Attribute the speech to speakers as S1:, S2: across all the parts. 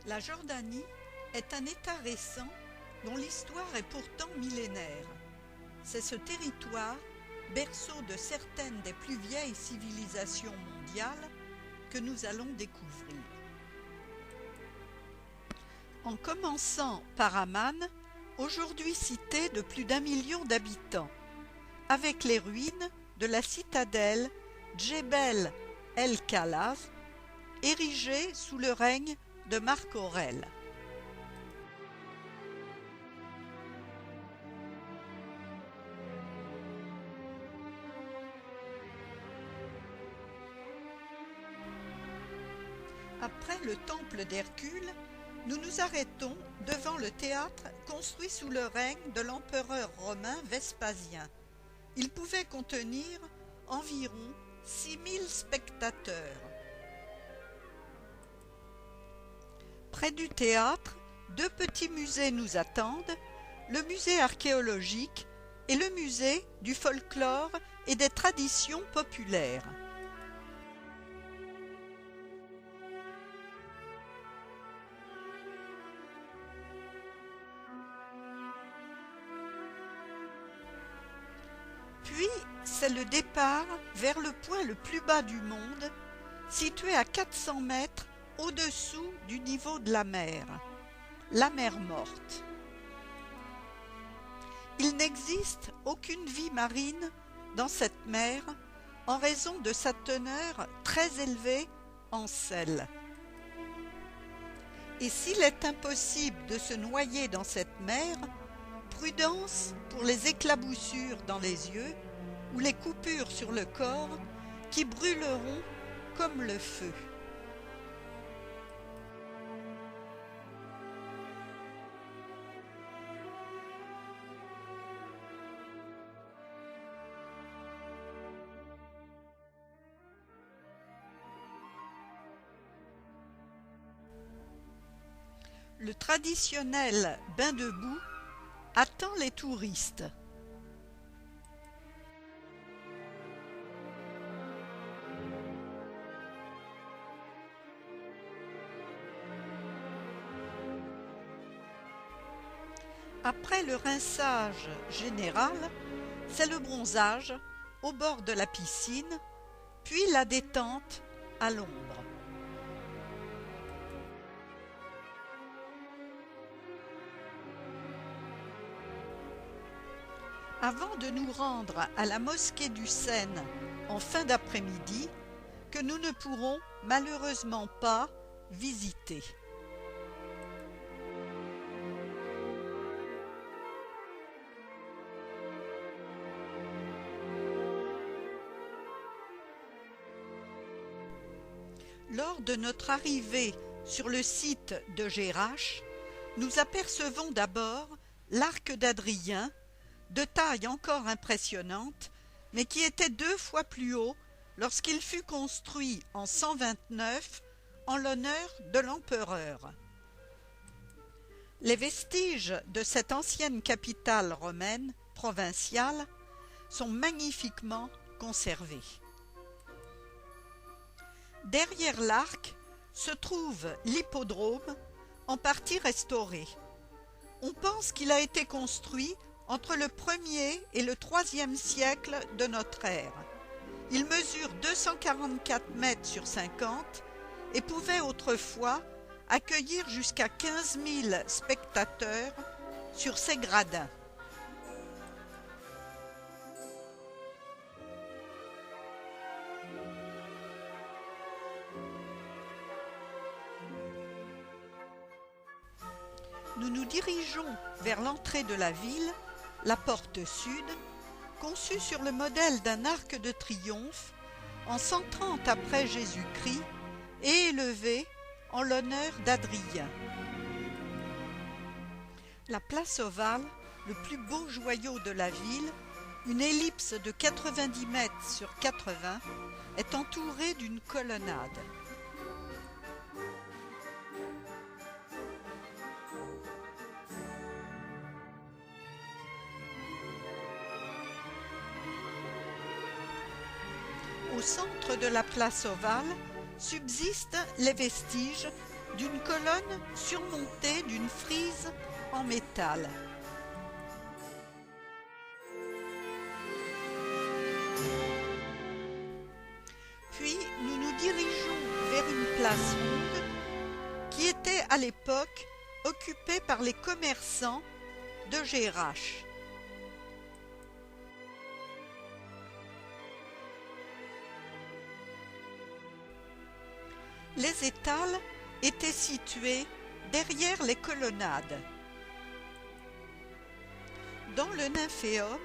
S1: La Jordanie est un État récent dont l'histoire est pourtant millénaire. C'est ce territoire, berceau de certaines des plus vieilles civilisations mondiales, que nous allons découvrir. En commençant par Amman, aujourd'hui cité de plus d'1 million d'habitants, avec les ruines de la citadelle Djebel el-Khalaf, érigée sous le règne de Marc Aurèle. Après le temple d'Hercule, nous nous arrêtons devant le théâtre construit sous le règne de l'empereur romain Vespasien. Il pouvait contenir environ 6000 spectateurs. Près du théâtre, 2 petits musées nous attendent, le musée archéologique et le musée du folklore et des traditions populaires. Puis, c'est le départ vers le point le plus bas du monde, situé à 400 mètres au-dessous du niveau de la mer Morte. Il n'existe aucune vie marine dans cette mer en raison de sa teneur très élevée en sel. Et s'il est impossible de se noyer dans cette mer, prudence pour les éclaboussures dans les yeux ou les coupures sur le corps qui brûleront comme le feu. Le traditionnel bain de boue attend les touristes. Après le rinçage général, c'est le bronzage au bord de la piscine, puis la détente à l'ombre. Avant de nous rendre à la mosquée du Seine en fin d'après-midi, que nous ne pourrons malheureusement pas visiter. Lors de notre arrivée sur le site de Jerash, nous apercevons d'abord l'arc d'Adrien, de taille encore impressionnante, mais qui était 2 fois plus haut lorsqu'il fut construit en 129 en l'honneur de l'empereur. Les vestiges de cette ancienne capitale romaine provinciale sont magnifiquement conservés. Derrière l'arc se trouve l'hippodrome, en partie restauré. On pense qu'il a été construit entre le 1er et le 3e siècle de notre ère. Il mesure 244 mètres sur 50 et pouvait autrefois accueillir jusqu'à 15 000 spectateurs sur ses gradins. Nous nous dirigeons vers l'entrée de la ville, la porte sud, conçue sur le modèle d'un arc de triomphe en 130 après Jésus-Christ et élevée en l'honneur d'Adrien. La place ovale, le plus beau joyau de la ville, une ellipse de 90 mètres sur 80, est entourée d'une colonnade. Au centre de la place ovale subsistent les vestiges d'une colonne surmontée d'une frise en métal. Puis nous nous dirigeons vers une place ronde qui était à l'époque occupée par les commerçants de Jérach. Les étals étaient situés derrière les colonnades. Dans le nymphéum,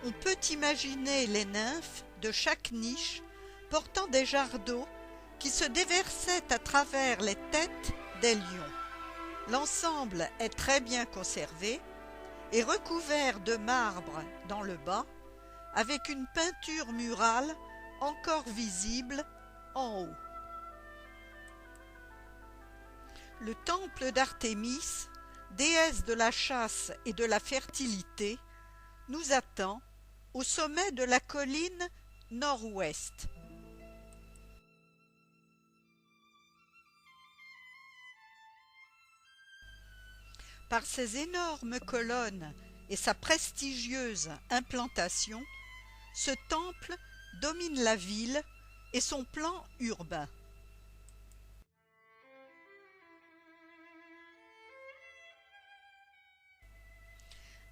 S1: on peut imaginer les nymphes de chaque niche portant des jarres d'eau qui se déversaient à travers les têtes des lions. L'ensemble est très bien conservé et recouvert de marbre dans le bas, avec une peinture murale encore visible en haut. Le temple d'Artémis, déesse de la chasse et de la fertilité, nous attend au sommet de la colline nord-ouest. Par ses énormes colonnes et sa prestigieuse implantation, ce temple domine la ville et son plan urbain.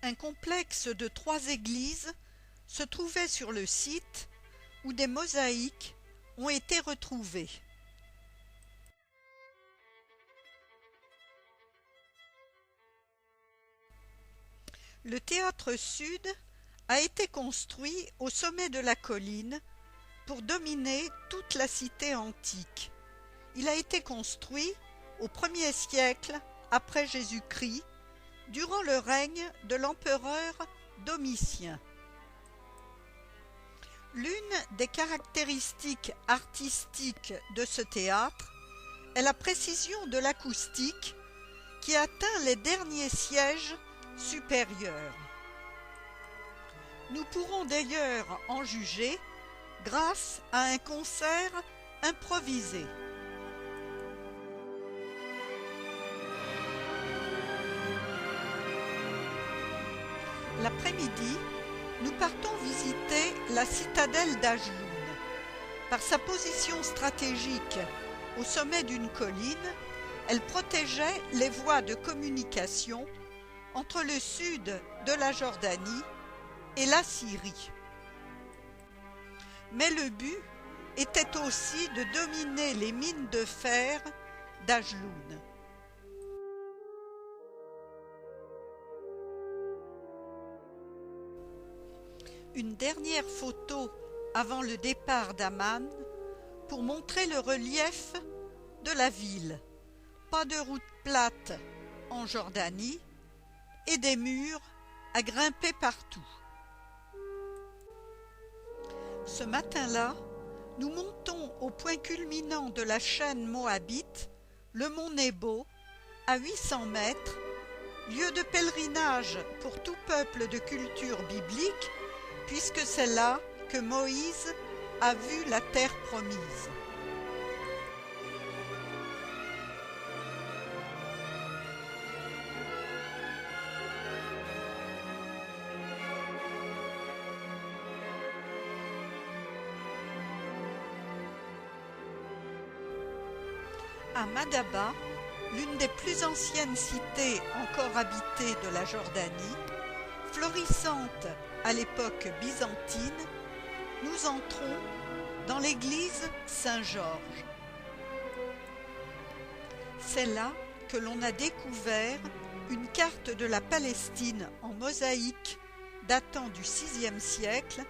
S1: Un complexe de 3 églises se trouvait sur le site où des mosaïques ont été retrouvées. Le théâtre sud a été construit au sommet de la colline pour dominer toute la cité antique. Il a été construit au 1er siècle après Jésus-Christ, durant le règne de l'empereur Domitien. L'une des caractéristiques artistiques de ce théâtre est la précision de l'acoustique qui atteint les derniers sièges supérieurs. Nous pourrons d'ailleurs en juger grâce à un concert improvisé. L'après-midi, nous partons visiter la citadelle d'Ajloun. Par sa position stratégique au sommet d'une colline, elle protégeait les voies de communication entre le sud de la Jordanie et la Syrie. Mais le but était aussi de dominer les mines de fer d'Ajloun. Une dernière photo avant le départ d'Amman pour montrer le relief de la ville. Pas de route plate en Jordanie et des murs à grimper partout. Ce matin-là, nous montons au point culminant de la chaîne moabite, le mont Nebo, à 800 mètres, lieu de pèlerinage pour tout peuple de culture biblique, puisque c'est là que Moïse a vu la terre promise. À Madaba, l'une des plus anciennes cités encore habitées de la Jordanie, florissante à l'époque byzantine, nous entrons dans l'église Saint-Georges. C'est là que l'on a découvert une carte de la Palestine en mosaïque datant du VIe siècle,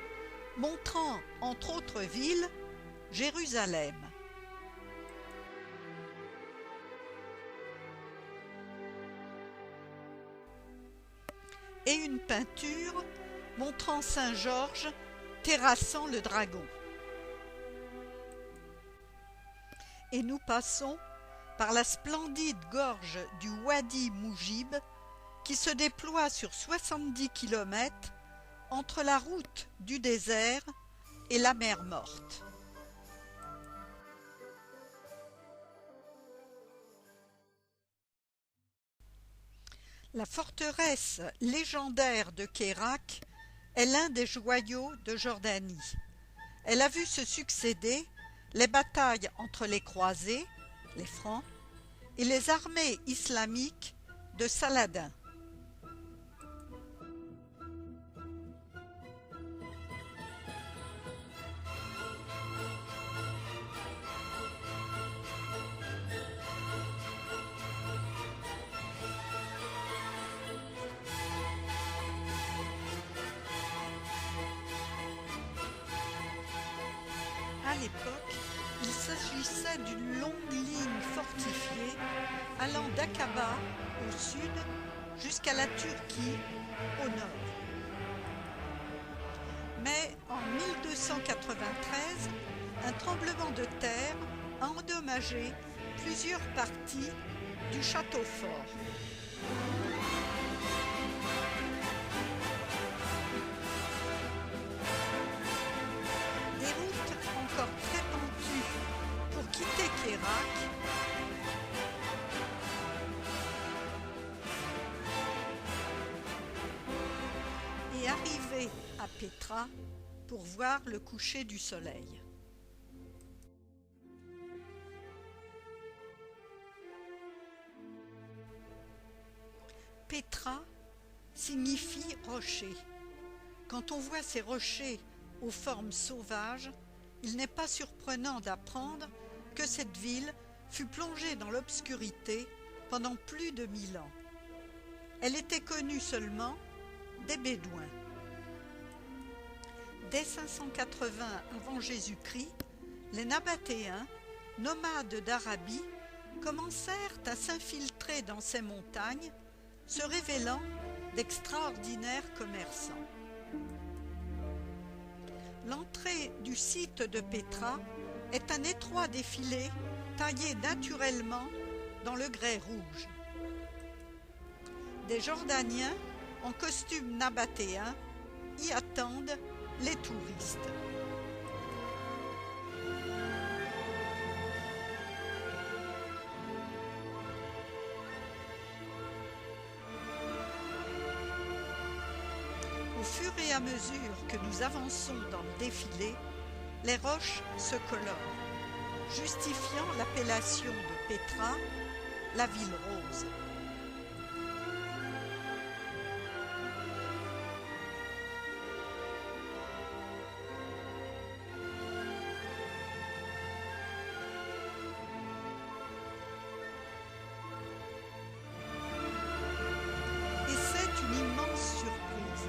S1: montrant entre autres villes Jérusalem. Et une peinture montrant Saint-Georges terrassant le dragon. Et nous passons par la splendide gorge du Wadi Moujib qui se déploie sur 70 km entre la route du désert et la mer Morte. La forteresse légendaire de Kérak est l'un des joyaux de Jordanie. Elle a vu se succéder les batailles entre les croisés, les Francs, et les armées islamiques de Saladin. À l'époque, il s'agissait d'une longue ligne fortifiée allant d'Aqaba au sud jusqu'à la Turquie au nord. Mais en 1293, un tremblement de terre a endommagé plusieurs parties du château fort. Des routes encore très pentues pour quitter Kérak et arriver à Pétra pour voir le coucher du soleil. Pétra signifie rocher. Quand on voit ces rochers aux formes sauvages, il n'est pas surprenant d'apprendre que cette ville fut plongée dans l'obscurité pendant plus de 1000 ans. Elle était connue seulement des Bédouins. Dès 580 avant Jésus-Christ, les Nabatéens, nomades d'Arabie, commencèrent à s'infiltrer dans ces montagnes, se révélant d'extraordinaires commerçants. L'entrée du site de Pétra est un étroit défilé taillé naturellement dans le grès rouge. Des Jordaniens en costume nabatéen y attendent les touristes. Au fur et à mesure que nous avançons dans le défilé, les roches se colorent, justifiant l'appellation de Pétra, la ville rose. Et c'est une immense surprise.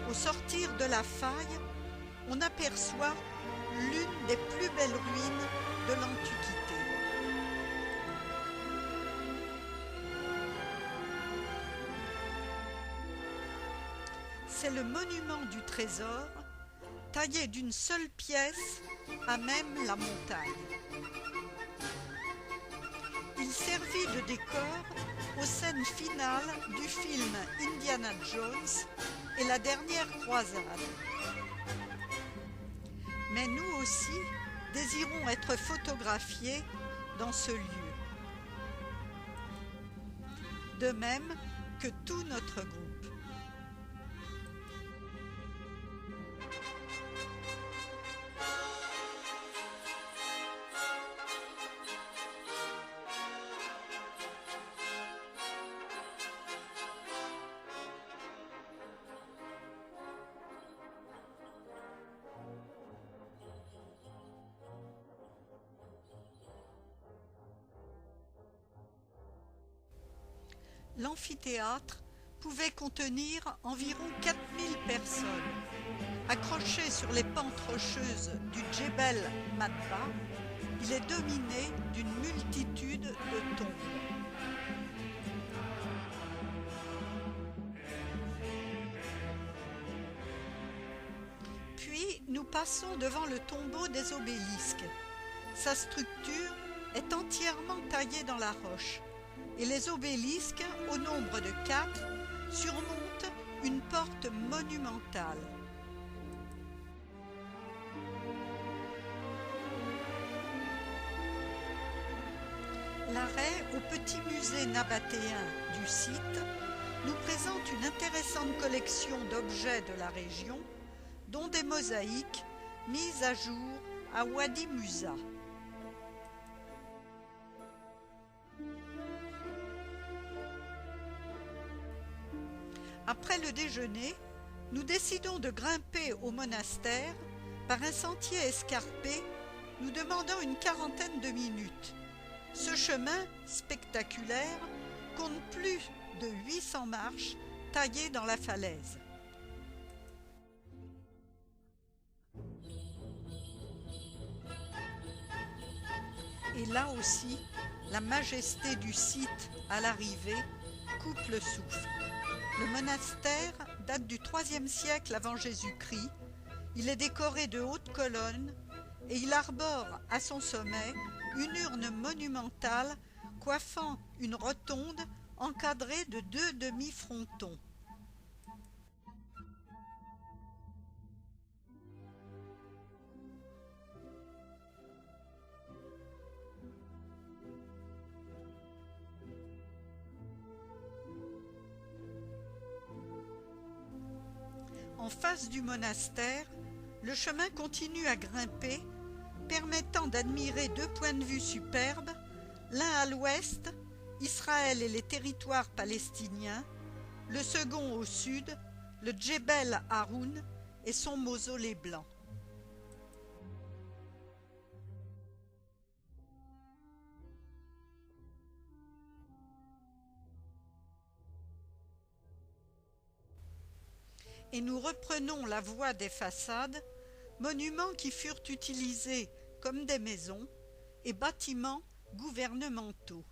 S1: Au sortir de la faille, on aperçoit l'une des plus belles ruines de l'Antiquité. C'est le monument du trésor, taillé d'une seule pièce à même la montagne. Il servit de décor aux scènes finales du film Indiana Jones et la dernière croisade. Mais nous aussi désirons être photographiés dans ce lieu. De même que tout notre groupe. L'amphithéâtre pouvait contenir environ 4000 personnes. Accroché sur les pentes rocheuses du Djebel Madba, il est dominé d'une multitude de tombes. Puis nous passons devant le tombeau des obélisques. Sa structure est entièrement taillée dans la roche. Et les obélisques, au nombre de 4, surmontent une porte monumentale. L'arrêt au petit musée nabatéen du site nous présente une intéressante collection d'objets de la région, dont des mosaïques mises à jour à Wadi Musa. Après le déjeuner, nous décidons de grimper au monastère par un sentier escarpé nous demandant une quarantaine de minutes. Ce chemin spectaculaire compte plus de 800 marches taillées dans la falaise. Et là aussi, la majesté du site à l'arrivée coupe le souffle. Le monastère date du IIIe siècle avant Jésus-Christ. Il est décoré de hautes colonnes et il arbore à son sommet une urne monumentale coiffant une rotonde encadrée de 2 demi-frontons. En face du monastère, le chemin continue à grimper, permettant d'admirer 2 points de vue superbes, l'un à l'ouest, Israël et les territoires palestiniens, le second au sud, le Djebel Haroun et son mausolée blanc. Et nous reprenons la voie des façades, monuments qui furent utilisés comme des maisons et bâtiments gouvernementaux.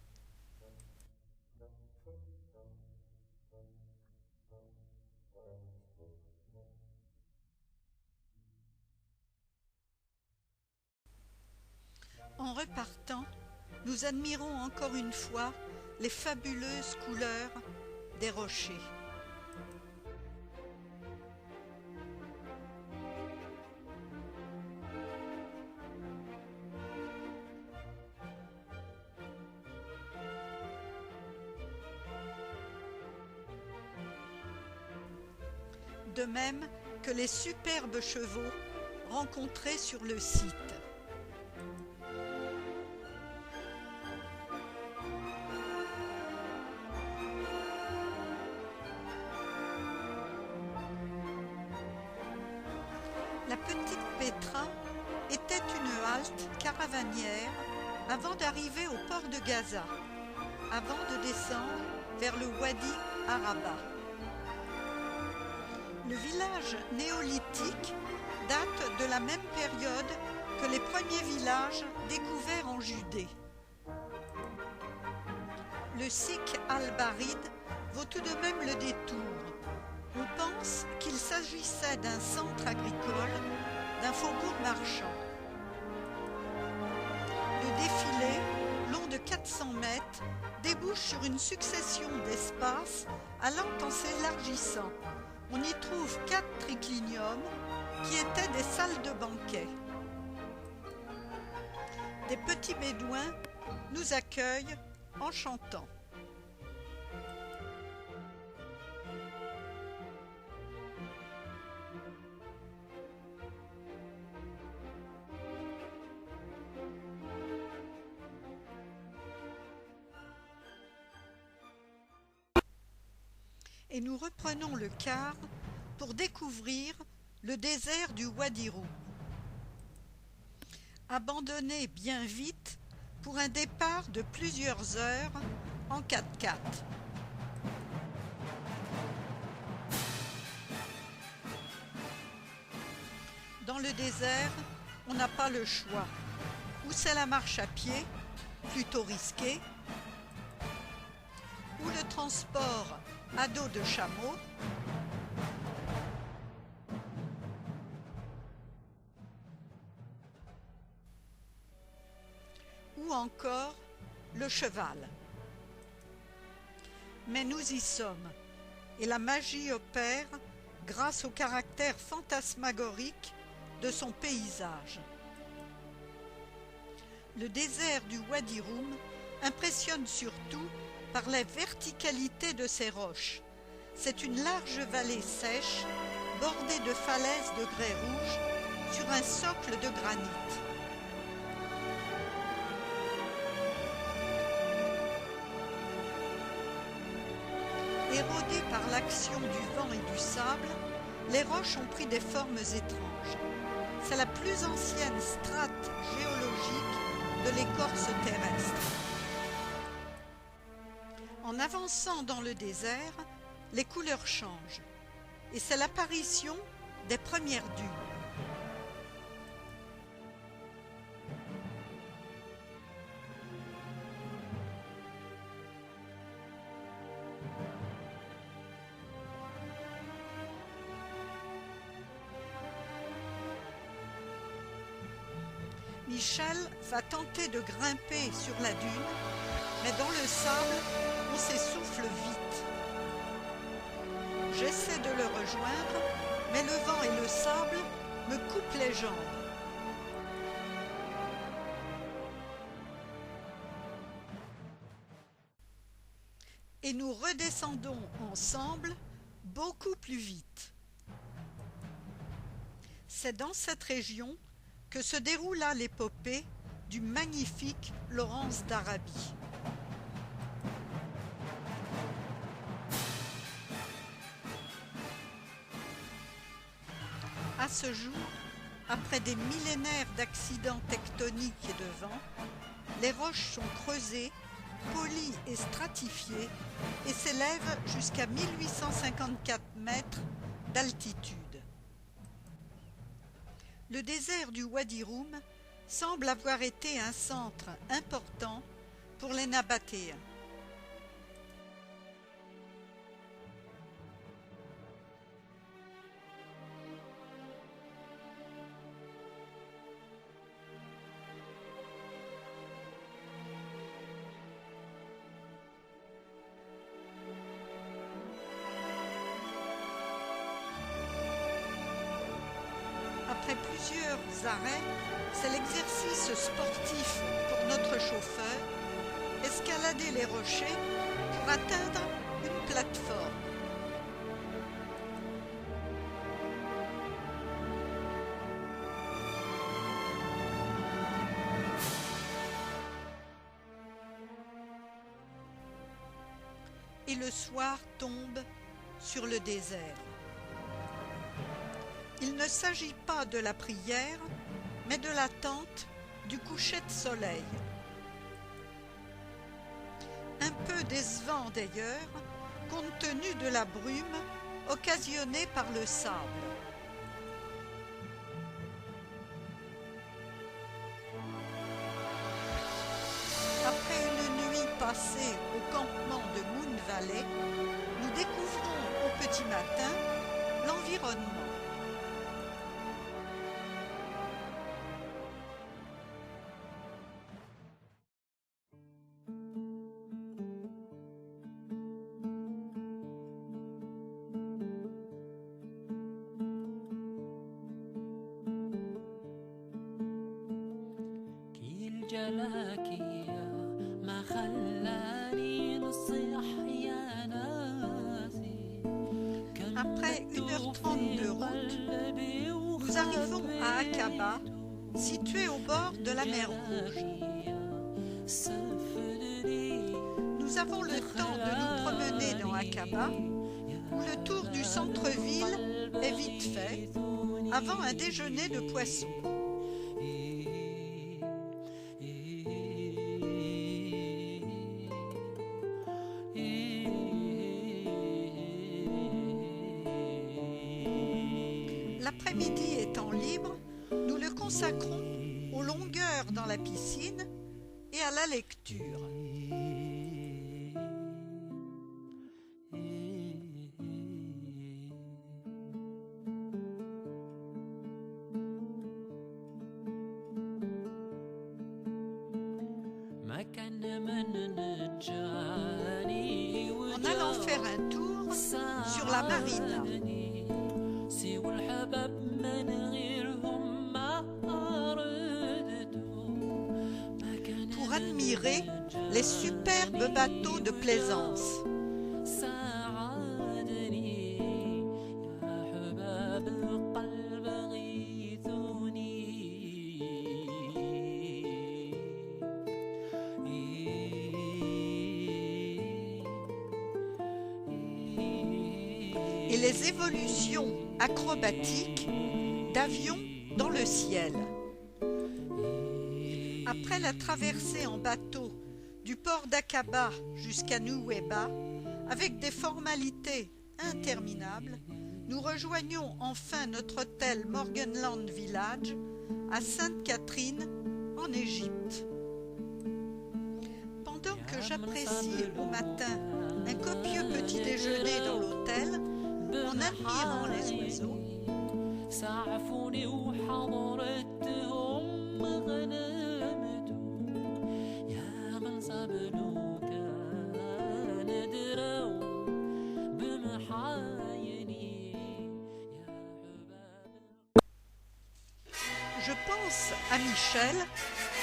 S1: En repartant, nous admirons encore une fois les fabuleuses couleurs des rochers. De même que les superbes chevaux rencontrés sur le site. La petite Pétra était une halte caravanière avant d'arriver au port de Gaza, avant de descendre vers le Wadi Araba. Le village néolithique date de la même période que les premiers villages découverts en Judée. Le Sikh al-Barid vaut tout de même le détour. On pense qu'il s'agissait d'un centre agricole, d'un faubourg marchand. Le défilé, long de 400 mètres, débouche sur une succession d'espaces allant en s'élargissant. On y trouve 4 tricliniums qui étaient des salles de banquet. Des petits bédouins nous accueillent en chantant. Et nous reprenons le car pour découvrir le désert du Wadi Rum. Abandonné bien vite pour un départ de plusieurs heures en 4x4. Dans le désert, on n'a pas le choix. Ou c'est la marche à pied, plutôt risquée, ou le transport à dos de chameau, ou encore le cheval. Mais nous y sommes, et la magie opère grâce au caractère fantasmagorique de son paysage. Le désert du Wadi Rum impressionne surtout par la verticalité de ses roches, C'est une large vallée sèche, bordée de falaises de grès rouge, sur un socle de granit. Érodées par l'action du vent et du sable, les roches ont pris des formes étranges. C'est la plus ancienne strate géologique de l'écorce terrestre. En avançant dans le désert, les couleurs changent, et c'est l'apparition des premières dunes. Michel va tenter de grimper sur la dune, mais dans le sable, on s'essouffle vite. J'essaie de le rejoindre, mais le vent et le sable me coupent les jambes. Et nous redescendons ensemble beaucoup plus vite. C'est dans cette région que se déroula l'épopée du magnifique Laurens d'Arabie. À ce jour, après des millénaires d'accidents tectoniques et de vent, les roches sont creusées, polies et stratifiées et s'élèvent jusqu'à 1854 mètres d'altitude. Le désert du Wadi Rum semble avoir été un centre important pour les Nabatéens. Après plusieurs arrêts, c'est l'exercice sportif pour notre chauffeur, escalader les rochers pour atteindre une plateforme. Et le soir tombe sur le désert. Il ne s'agit pas de la prière, mais de l'attente du coucher de soleil. Un peu décevant d'ailleurs, compte tenu de la brume occasionnée par le sable. Après une nuit passée au campement de Moon Valley, nous découvrons au petit matin l'environnement. Après 1h30 de route, nous arrivons à Aqaba, situé au bord de la mer Rouge. Nous avons le temps de nous promener dans Aqaba, où le tour du centre-ville est vite fait, avant un déjeuner de poissons. L'après-midi étant libre, nous le consacrons aux longueurs dans la piscine et à la lecture. En allant faire un tour sur la marina. Pour admirer les superbes bateaux de plaisance. les évolutions acrobatiques d'avions dans le ciel. Après la traversée en bateau du port d'Aqaba jusqu'à Nuweiba, avec des formalités interminables, nous rejoignons enfin notre hôtel Morganland Village à Sainte-Catherine, en Égypte. Pendant que j'apprécie au matin un copieux petit déjeuner dans l'hôtel, en admirant les oiseaux, je pense à Michel,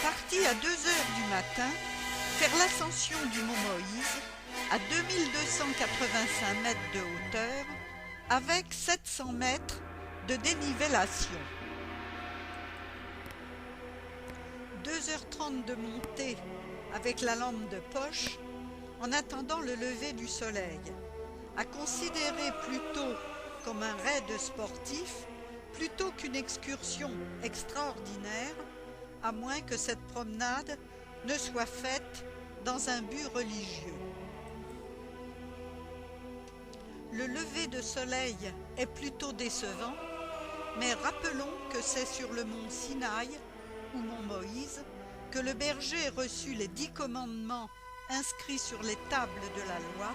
S1: parti à 2 heures du matin faire l'ascension du mont Moïse à 2285 mètres de hauteur avec 700 mètres de dénivellation. 2h30 de montée avec la lampe de poche en attendant le lever du soleil, à considérer plutôt comme un raid sportif plutôt qu'une excursion extraordinaire, à moins que cette promenade ne soit faite dans un but religieux. Le lever de soleil est plutôt décevant, mais rappelons que c'est sur le mont Sinaï, ou mont Moïse, que le berger reçut les 10 commandements inscrits sur les tables de la loi,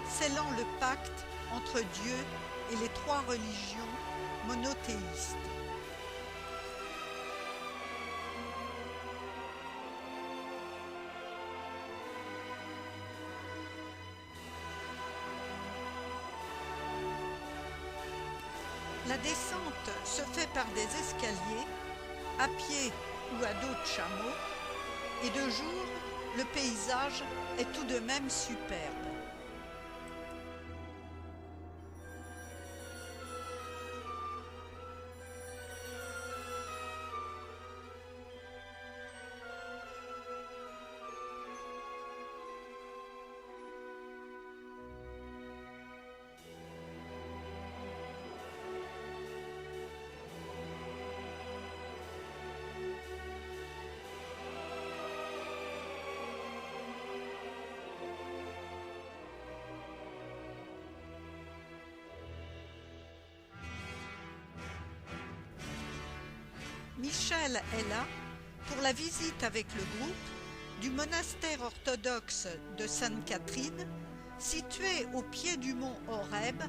S1: scellant le pacte entre Dieu et les 3 religions monothéistes. La descente se fait par des escaliers, à pied ou à dos de chameau, et de jour, le paysage est tout de même superbe. Michel est là pour la visite avec le groupe du monastère orthodoxe de Sainte-Catherine, situé au pied du mont Horeb,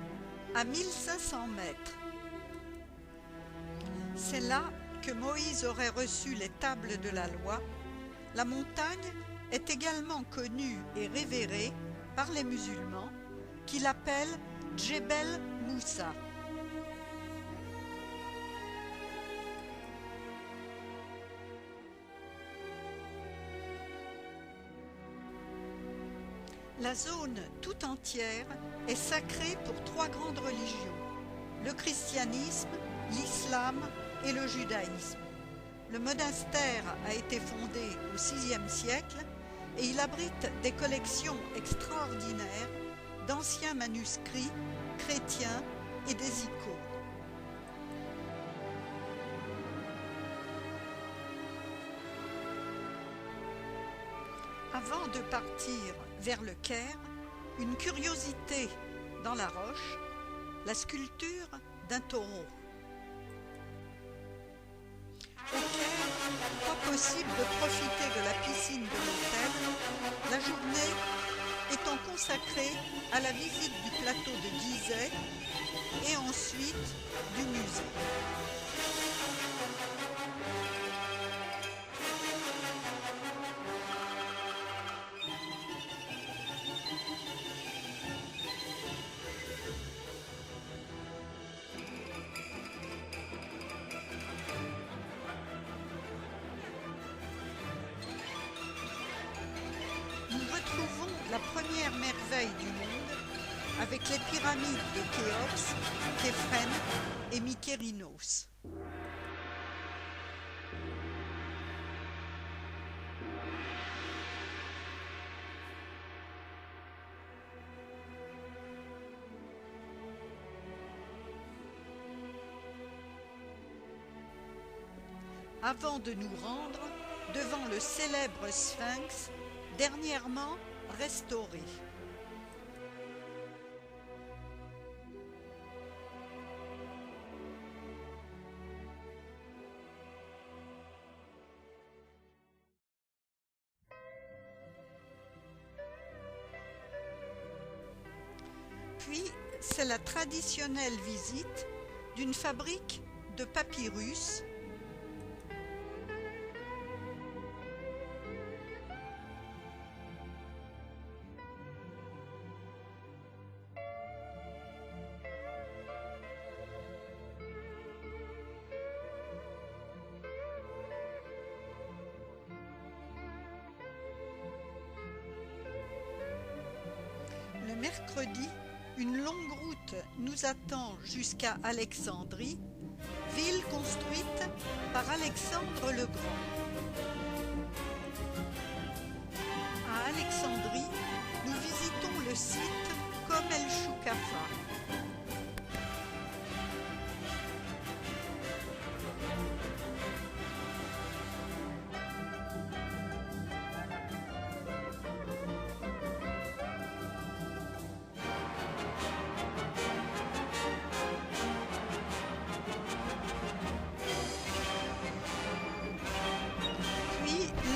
S1: à 1500 mètres. C'est là que Moïse aurait reçu les tables de la loi. La montagne est également connue et révérée par les musulmans qui l'appellent Djebel Moussa. La zone tout entière est sacrée pour 3 grandes religions, le christianisme, l'islam et le judaïsme. Le monastère a été fondé au VIe siècle et il abrite des collections extraordinaires d'anciens manuscrits chrétiens et des icônes. Avant de partir vers le Caire, une curiosité dans la roche, la sculpture d'un taureau. Au Caire, pas possible de profiter de la piscine de l'hôtel, la journée étant consacrée à la visite du plateau de Gizeh et ensuite du musée. Nous retrouvons la première merveille du monde avec les pyramides de Khéops, Képhren et Mykérinos. avant de nous rendre devant le célèbre Sphinx, dernièrement restauré. Puis, c'est la traditionnelle visite d'une fabrique de papyrus le mercredi. Une longue route nous attend jusqu'à Alexandrie, ville construite par Alexandre le Grand. À Alexandrie, nous visitons le site Kom El Choukafa.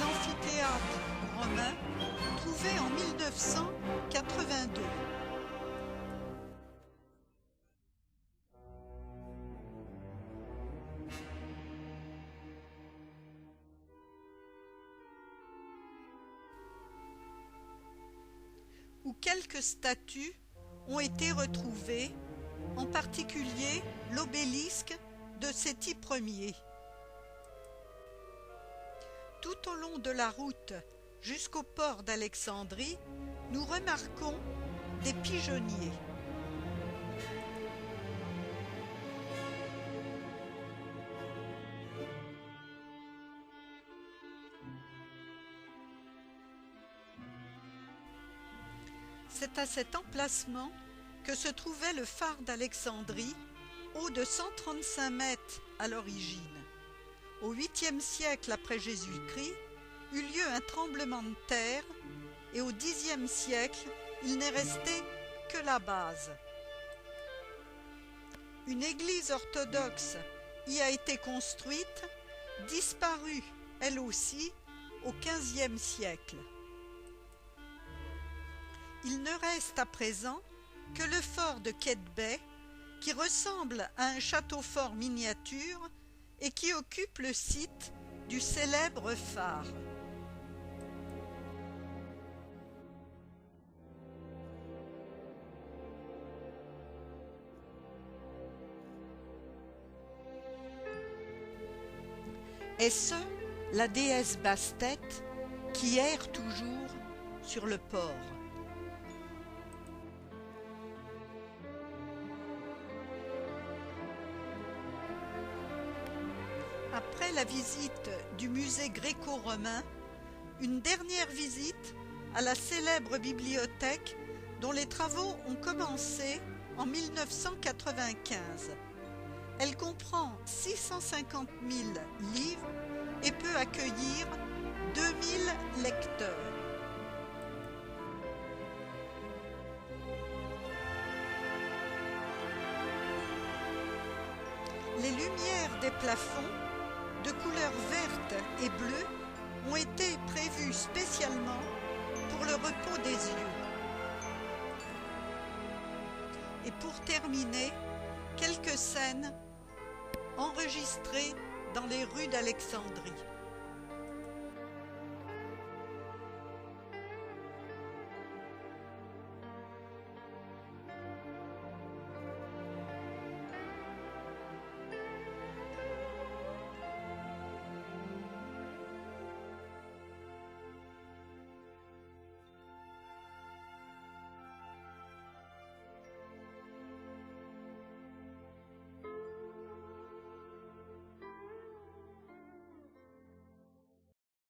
S1: L'amphithéâtre romain, trouvé en 1982. Où quelques statues ont été retrouvées, en particulier l'obélisque de Séti Ier. Tout au long de la route jusqu'au port d'Alexandrie, nous remarquons des pigeonniers. C'est à cet emplacement que se trouvait le phare d'Alexandrie, haut de 135 mètres à l'origine. Au 8e siècle après Jésus-Christ, eut lieu un tremblement de terre et au 10e siècle, il n'est resté que la base. Une église orthodoxe y a été construite, disparue elle aussi au 15e siècle. Il ne reste à présent que le fort de Quetbay, qui ressemble à un château fort miniature et qui occupe le site du célèbre phare. Est-ce la déesse Bastet qui erre toujours sur le port? Après la visite du musée gréco-romain, une dernière visite à la célèbre bibliothèque dont les travaux ont commencé en 1995. Elle comprend 650 000 livres et peut accueillir 2000 lecteurs. Les lumières des plafonds, de couleur verte et bleue, ont été prévues spécialement pour le repos des yeux. Et pour terminer, quelques scènes enregistrées dans les rues d'Alexandrie.